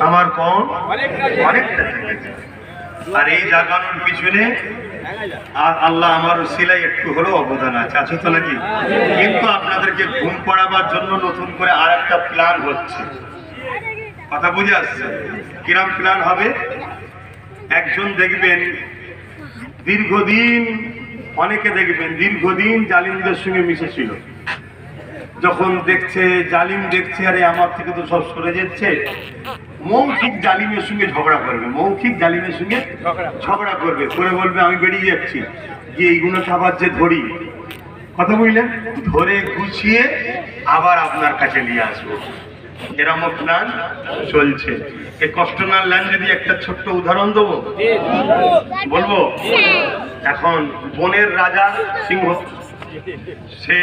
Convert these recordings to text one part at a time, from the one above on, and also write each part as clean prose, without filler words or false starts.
আমার কম অনেকটা। আর এই জাগানোর পিছনে আল্লাহ আমার সিলাই একটু হলেও অবদান আছে তো নাকি? কিন্তু আপনাদেরকে ঘুম পড়াবার জন্য নতুন করে আর একটা প্ল্যান হচ্ছে। কথা বুঝে আসছে? কিরম প্ল্যান হবে? একজন দেখবেন দীর্ঘদিন, অনেকে দেখবেন দীর্ঘদিন জালিমদের সঙ্গে মিশেছিল। যখন দেখছে জালিম দেখছে আরে আমার থেকে তো সব সরে যাচ্ছে, মৌখিক জালিমের সঙ্গে ঝগড়া করবে, মৌখিক জালিমের সঙ্গে ঝগড়া করবে, করে বলবে আমি বেরিয়ে যাচ্ছি, যে এইগুলো খাবার যে ধরি, কথা বুঝলেন, ধরে গুছিয়ে আবার আপনার কাছে নিয়ে আসবো। এরকম প্ল্যান চলছে। এই কষ্ট না ল্যান যদি একটা ছোট্ট উদাহরণ দেবো, বলবো। এখন বনের রাজা সিংহ, সে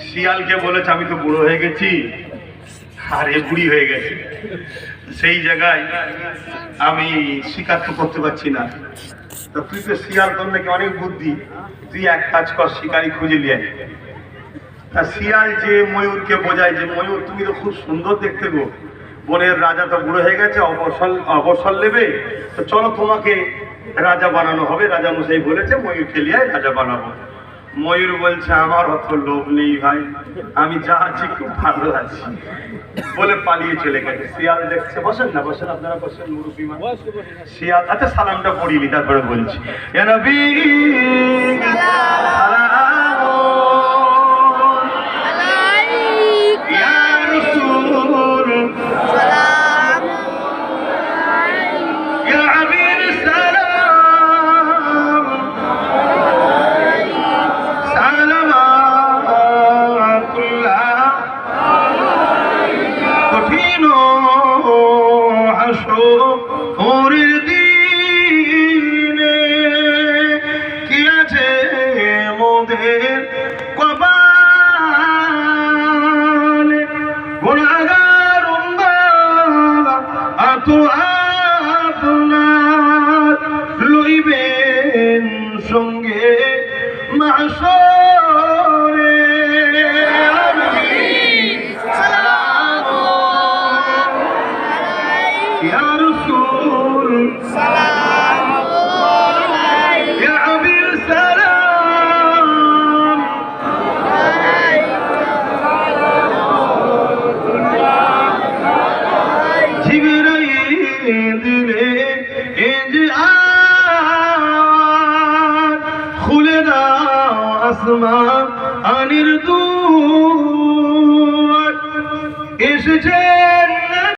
শিয়ালকে বলেছে আমি তো বুড়ো হয়ে গেছি আর এ বুড়ি হয়ে গেছে, সেই জায়গায় আমি শিকার তো করতে পারছি না, তো তুই তো শিয়াল, তোর নাকি অনেক বুদ্ধি, তুই এক কাজ কর, শিকারি খুঁজে নিয়ে আয়। তা শিয়াল যে ময়ূরকে বোঝায় যে ময়ূর তুমি তো খুব সুন্দর দেখতে গো, বনের রাজা তো বুড়ো হয়ে গেছে, অবসর নেবে, তো চলো তোমাকে রাজা বানানো হবে, রাজা মশাই বলেছে ময়ূরকে নিয়ে রাজা বানাবো। ময়ূর বলছে আমার অত লোভ নেই ভাই, আমি যা আছি খুব ভালো আছি, বলে পালিয়ে চলে গেছে। শিয়াল দেখছে, বসেন না, বসেন আপনারা, বসেন মুরব্বী মানুষ। শিয়াল, আচ্ছা সালামটা পড়িনি তারপরে বলছি। ইয়া নবী সঙ্গে মাশরে সালাম ইয়া রাসূল সালাম ইয়া হাবিব সালাম জিবরাইল দিলে খুলে দাও আসমান